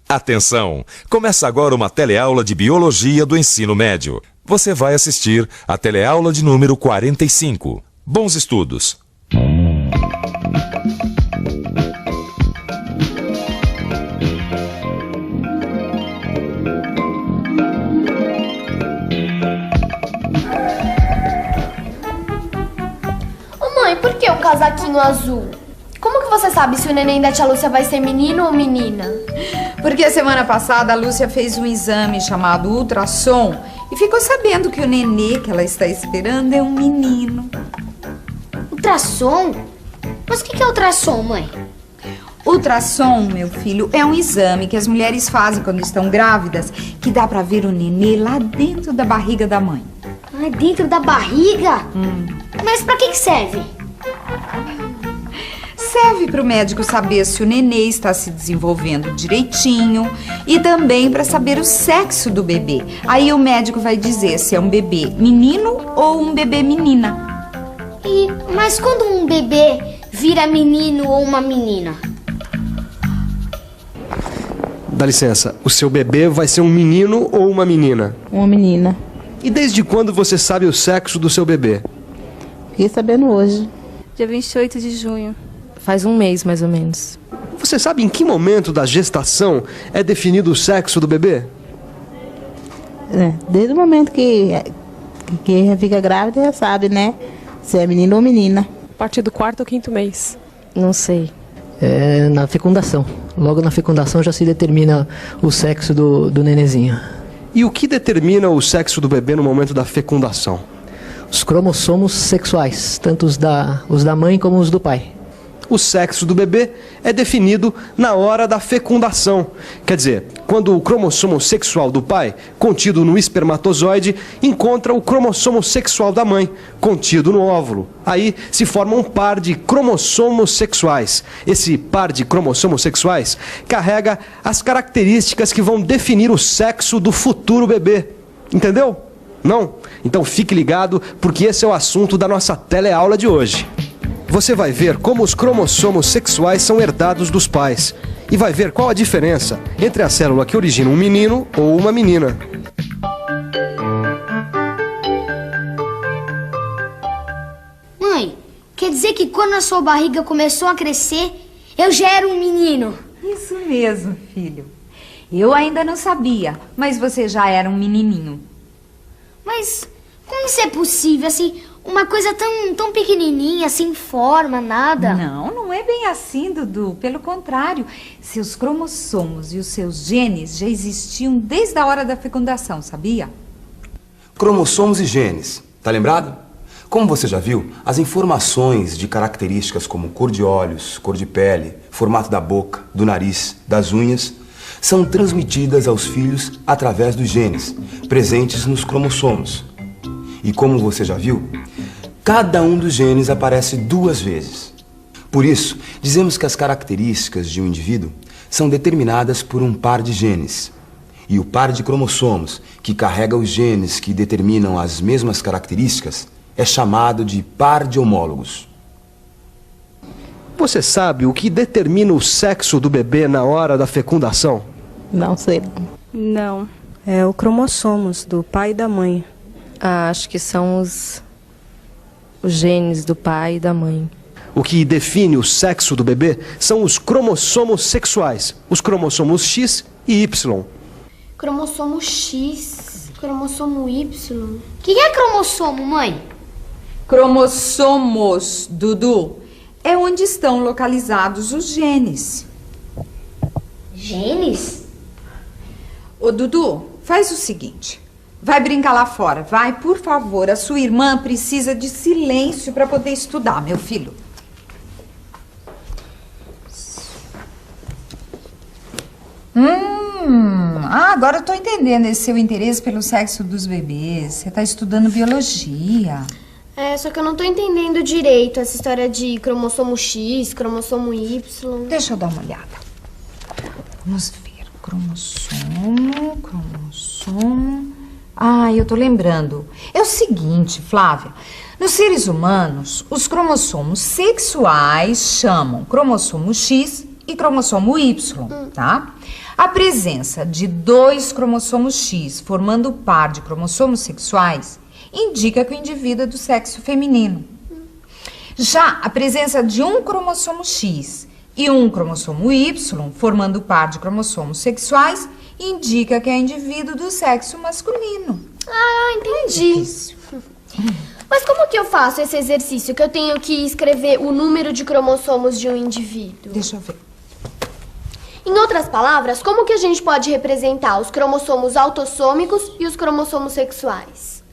Atenção! Começa agora uma teleaula de Biologia do Ensino Médio. Você vai assistir a teleaula de número 45. Bons estudos! Ô mãe, por que o casaquinho azul? Como que você sabe se o neném da tia Lúcia vai ser menino ou menina? Porque a semana passada a Lúcia fez um exame chamado ultrassom e ficou sabendo que o nenê que ela está esperando é um menino. Ultrassom? Mas o que é ultrassom, mãe? Ultrassom, meu filho, é um exame que as mulheres fazem quando estão grávidas, que dá pra ver o nenê lá dentro da barriga da mãe. Ah, dentro da barriga? Mas pra que serve? Serve para o médico saber se o nenê está se desenvolvendo direitinho e também para saber o sexo do bebê. Aí o médico vai dizer se é um bebê menino ou um bebê menina. Mas quando um bebê vira menino ou uma menina? Dá licença, o seu bebê vai ser um menino ou uma menina? Uma menina. E desde quando você sabe o sexo do seu bebê? Fiquei sabendo hoje. Dia 28 de junho. Faz um mês, mais ou menos. Você sabe em que momento da gestação é definido o sexo do bebê? Desde o momento que fica grávida, já sabe, né? Se é menino ou menina. A partir do 4º ou 5º mês. Não sei. É na fecundação. Logo na fecundação já se determina o sexo do nenezinho. E o que determina o sexo do bebê no momento da fecundação? Os cromossomos sexuais, tanto os da mãe como os do pai. O sexo do bebê é definido na hora da fecundação. Quer dizer, quando o cromossomo sexual do pai, contido no espermatozoide, encontra o cromossomo sexual da mãe, contido no óvulo. Aí se forma um par de cromossomos sexuais. Esse par de cromossomos sexuais carrega as características que vão definir o sexo do futuro bebê. Entendeu? Não? Então fique ligado, porque esse é o assunto da nossa teleaula de hoje. Você vai ver como os cromossomos sexuais são herdados dos pais. E vai ver qual a diferença entre a célula que origina um menino ou uma menina. Mãe, quer dizer que quando a sua barriga começou a crescer, eu já era um menino? Isso mesmo, filho. Eu ainda não sabia, mas você já era um menininho. Mas como isso é possível, assim, uma coisa tão pequenininha, sem forma, nada? Não é bem assim, Dudu. Pelo contrário, seus cromossomos e os seus genes já existiam desde a hora da fecundação, sabia? Cromossomos e genes, tá lembrado? Como você já viu, as informações de características como cor de olhos, cor de pele, formato da boca, do nariz, das unhas, são transmitidas aos filhos através dos genes, presentes nos cromossomos. E como você já viu, cada um dos genes aparece 2 vezes. Por isso, dizemos que as características de um indivíduo são determinadas por um par de genes. E o par de cromossomos, que carrega os genes que determinam as mesmas características, é chamado de par de homólogos. Você sabe o que determina o sexo do bebê na hora da fecundação? Não sei. Não. É o cromossomos do pai e da mãe. Acho que são os genes do pai e da mãe. O que define o sexo do bebê são os cromossomos sexuais, os cromossomos X e Y. Cromossomo X, cromossomo Y. O que é cromossomo, mãe? Cromossomos, Dudu, é onde estão localizados os genes. Genes? Ô, Dudu, faz o seguinte. Vai brincar lá fora, vai, por favor. A sua irmã precisa de silêncio para poder estudar, meu filho. Agora eu tô entendendo esse seu interesse pelo sexo dos bebês. Você tá estudando biologia. Só que eu não tô entendendo direito essa história de cromossomo X, cromossomo Y. Deixa eu dar uma olhada. Vamos ver. Cromossomo. Eu tô lembrando. É o seguinte, Flávia. Nos seres humanos, os cromossomos sexuais chamam cromossomo X e cromossomo Y, tá? A presença de 2 cromossomos X formando par de cromossomos sexuais indica que o indivíduo é do sexo feminino. Já a presença de um cromossomo X e um cromossomo Y formando par de cromossomos sexuais indica que é indivíduo do sexo masculino. Ah, entendi. Mas como que eu faço esse exercício que eu tenho que escrever o número de cromossomos de um indivíduo? Deixa eu ver. Em outras palavras, como que a gente pode representar os cromossomos autossômicos e os cromossomos sexuais?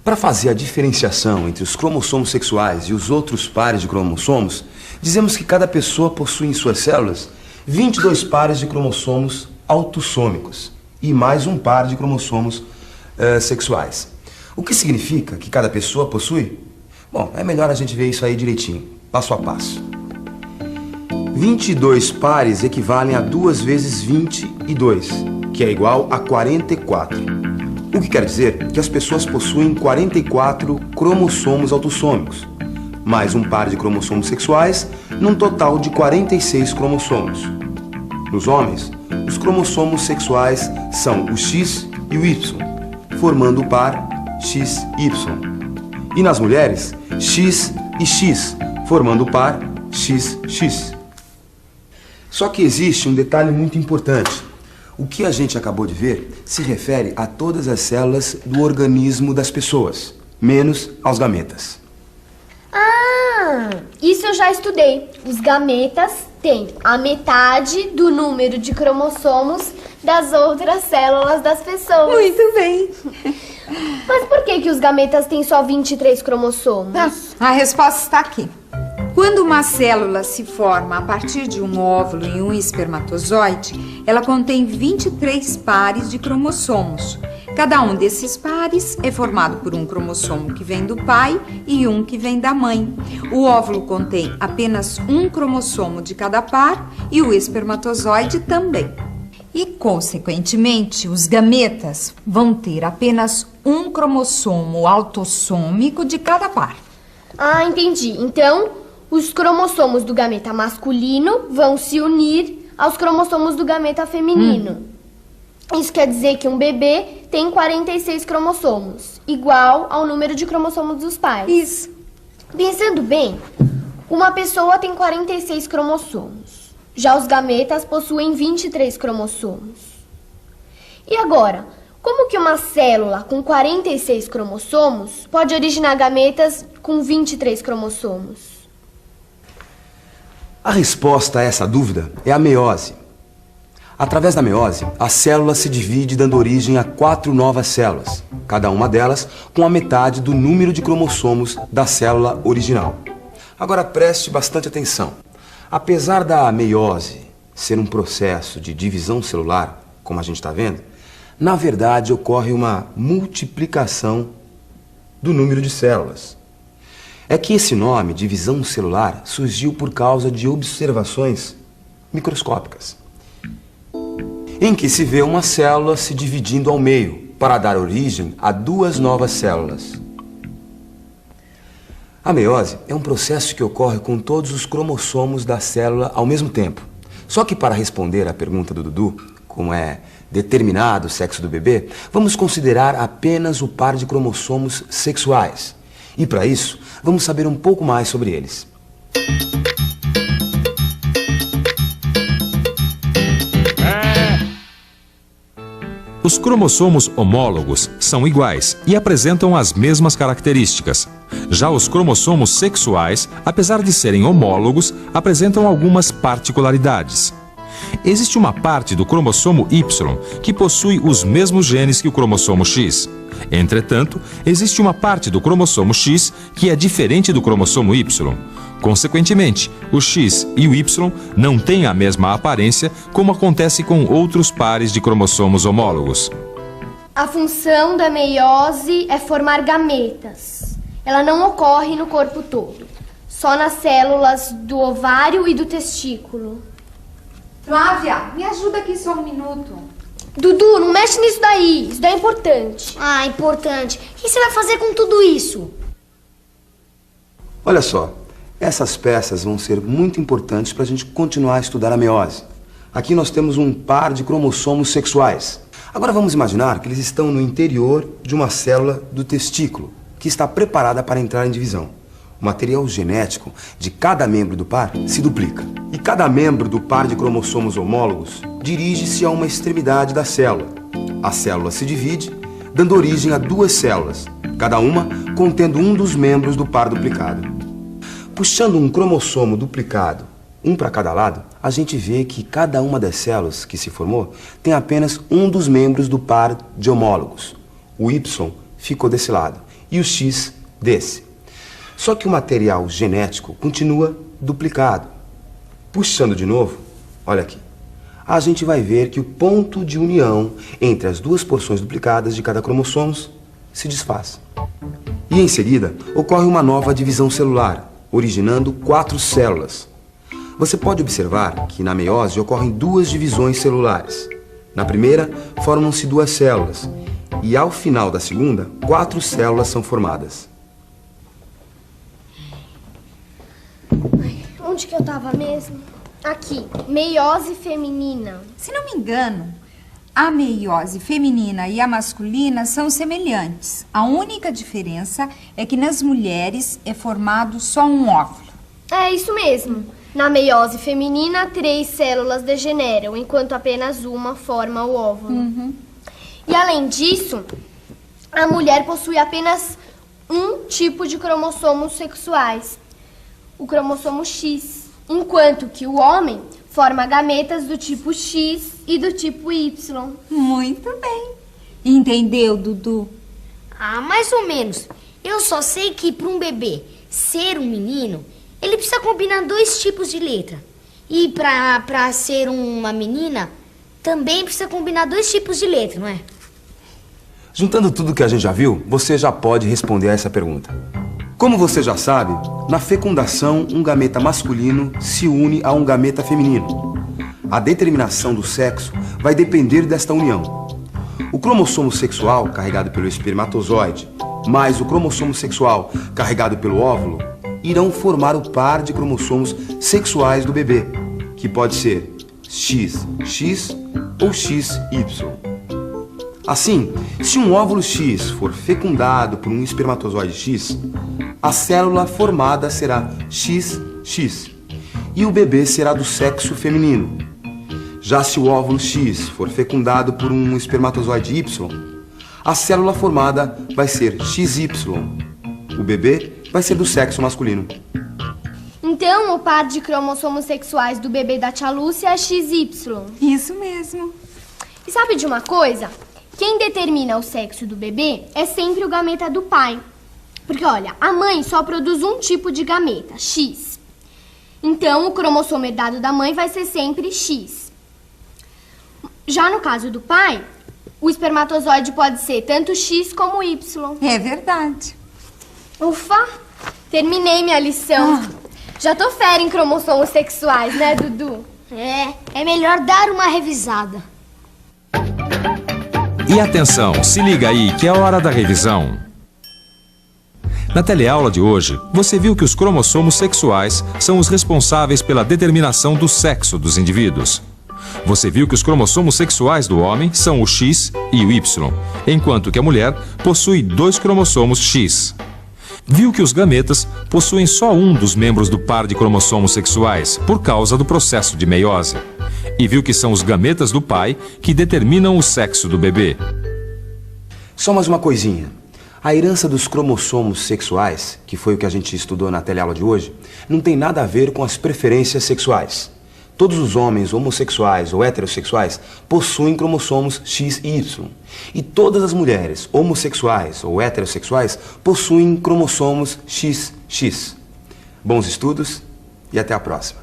Para fazer a diferenciação entre os cromossomos sexuais e os outros pares de cromossomos, dizemos que cada pessoa possui em suas células 22 pares de cromossomos autossômicos e mais um par de cromossomos sexuais. O que significa que cada pessoa possui? Bom, é melhor a gente ver isso aí direitinho, passo a passo. 22 pares equivalem a 2 vezes 22, que é igual a 44. O que quer dizer que as pessoas possuem 44 cromossomos autossômicos, mais um par de cromossomos sexuais, num total de 46 cromossomos. Nos homens, os cromossomos sexuais são o X e o Y, formando o par XY. E nas mulheres, X e X, formando o par XX. Só que existe um detalhe muito importante. O que a gente acabou de ver se refere a todas as células do organismo das pessoas, menos aos gametas. Ah, isso eu já estudei. Os gametas têm a metade do número de cromossomos das outras células das pessoas. Muito bem. Mas por que os gametas têm só 23 cromossomos? A resposta está aqui. Quando uma célula se forma a partir de um óvulo e um espermatozoide, ela contém 23 pares de cromossomos. Cada um desses pares é formado por um cromossomo que vem do pai e um que vem da mãe. O óvulo contém apenas um cromossomo de cada par e o espermatozoide também. E, consequentemente, os gametas vão ter apenas um cromossomo autossômico de cada par. Ah, entendi. Então, os cromossomos do gameta masculino vão se unir aos cromossomos do gameta feminino. Isso quer dizer que um bebê tem 46 cromossomos, igual ao número de cromossomos dos pais. Isso. Pensando bem, uma pessoa tem 46 cromossomos. Já os gametas possuem 23 cromossomos. E agora, como que uma célula com 46 cromossomos pode originar gametas com 23 cromossomos? A resposta a essa dúvida é a meiose. Através da meiose, a célula se divide dando origem a 4 novas células, cada uma delas com a metade do número de cromossomos da célula original. Agora preste bastante atenção. Apesar da meiose ser um processo de divisão celular, como a gente está vendo, na verdade ocorre uma multiplicação do número de células. É que esse nome, divisão celular, surgiu por causa de observações microscópicas, em que se vê uma célula se dividindo ao meio para dar origem a 2 novas células. A meiose é um processo que ocorre com todos os cromossomos da célula ao mesmo tempo. Só que para responder à pergunta do Dudu, como é determinado o sexo do bebê, vamos considerar apenas o par de cromossomos sexuais. E para isso, vamos saber um pouco mais sobre eles. Os cromossomos homólogos são iguais e apresentam as mesmas características. Já os cromossomos sexuais, apesar de serem homólogos, apresentam algumas particularidades. Existe uma parte do cromossomo Y que possui os mesmos genes que o cromossomo X. Entretanto, existe uma parte do cromossomo X que é diferente do cromossomo Y. Consequentemente, o X e o Y não têm a mesma aparência, como acontece com outros pares de cromossomos homólogos. A função da meiose é formar gametas. Ela não ocorre no corpo todo, só nas células do ovário e do testículo. Flávia, me ajuda aqui só um minuto. Dudu, não mexe nisso daí. Isso daí é importante. Ah, importante. O que você vai fazer com tudo isso? Olha só, essas peças vão ser muito importantes para a gente continuar a estudar a meiose. Aqui nós temos um par de cromossomos sexuais. Agora vamos imaginar que eles estão no interior de uma célula do testículo, que está preparada para entrar em divisão. O material genético de cada membro do par se duplica. E cada membro do par de cromossomos homólogos dirige-se a uma extremidade da célula. A célula se divide, dando origem a duas células, cada uma contendo um dos membros do par duplicado. Puxando um cromossomo duplicado, um para cada lado, a gente vê que cada uma das células que se formou tem apenas um dos membros do par de homólogos. O Y ficou desse lado e o X desse. Só que o material genético continua duplicado. Puxando de novo, olha aqui, a gente vai ver que o ponto de união entre as duas porções duplicadas de cada cromossomo se desfaz. E em seguida, ocorre uma nova divisão celular, originando 4 células. Você pode observar que na meiose ocorrem 2 divisões celulares. Na primeira, formam-se 2 células, e ao final da segunda, 4 células são formadas. Onde que eu tava mesmo? Aqui, meiose feminina. Se não me engano, a meiose feminina e a masculina são semelhantes. A única diferença é que nas mulheres é formado só um óvulo. É isso mesmo. Na meiose feminina, 3 células degeneram, enquanto apenas uma forma o óvulo. E além disso, a mulher possui apenas um tipo de cromossomos sexuais, o cromossomo X, enquanto que o homem forma gametas do tipo X e do tipo Y. Muito bem. Entendeu, Dudu? Ah, mais ou menos. Eu só sei que para um bebê ser um menino, ele precisa combinar 2 tipos de letra. E para ser uma menina, também precisa combinar 2 tipos de letra, não é? Juntando tudo que a gente já viu, você já pode responder a essa pergunta. Como você já sabe, na fecundação, um gameta masculino se une a um gameta feminino. A determinação do sexo vai depender desta união. O cromossomo sexual, carregado pelo espermatozoide, mais o cromossomo sexual, carregado pelo óvulo, irão formar o par de cromossomos sexuais do bebê, que pode ser XX ou XY. Assim, se um óvulo X for fecundado por um espermatozoide X, a célula formada será XX e o bebê será do sexo feminino. Já se o óvulo X for fecundado por um espermatozoide Y, a célula formada vai ser XY. O bebê vai ser do sexo masculino. Então, o par de cromossomos sexuais do bebê da tia Lúcia é XY. Isso mesmo. E sabe de uma coisa? Quem determina o sexo do bebê é sempre o gameta do pai. Porque, olha, a mãe só produz um tipo de gameta, X. Então, o cromossomo herdado da mãe vai ser sempre X. Já no caso do pai, o espermatozoide pode ser tanto X como Y. É verdade. Ufa! Terminei minha lição. Já tô fera em cromossomos sexuais, né, Dudu? É melhor dar uma revisada. E atenção, se liga aí que é hora da revisão. Na teleaula de hoje, você viu que os cromossomos sexuais são os responsáveis pela determinação do sexo dos indivíduos. Você viu que os cromossomos sexuais do homem são o X e o Y, enquanto que a mulher possui 2 cromossomos X. Viu que os gametas possuem só um dos membros do par de cromossomos sexuais, por causa do processo de meiose. E viu que são os gametas do pai que determinam o sexo do bebê. Só mais uma coisinha. A herança dos cromossomos sexuais, que foi o que a gente estudou na teleaula de hoje, não tem nada a ver com as preferências sexuais. Todos os homens homossexuais ou heterossexuais possuem cromossomos X e Y. E todas as mulheres homossexuais ou heterossexuais possuem cromossomos XX. Bons estudos e até a próxima.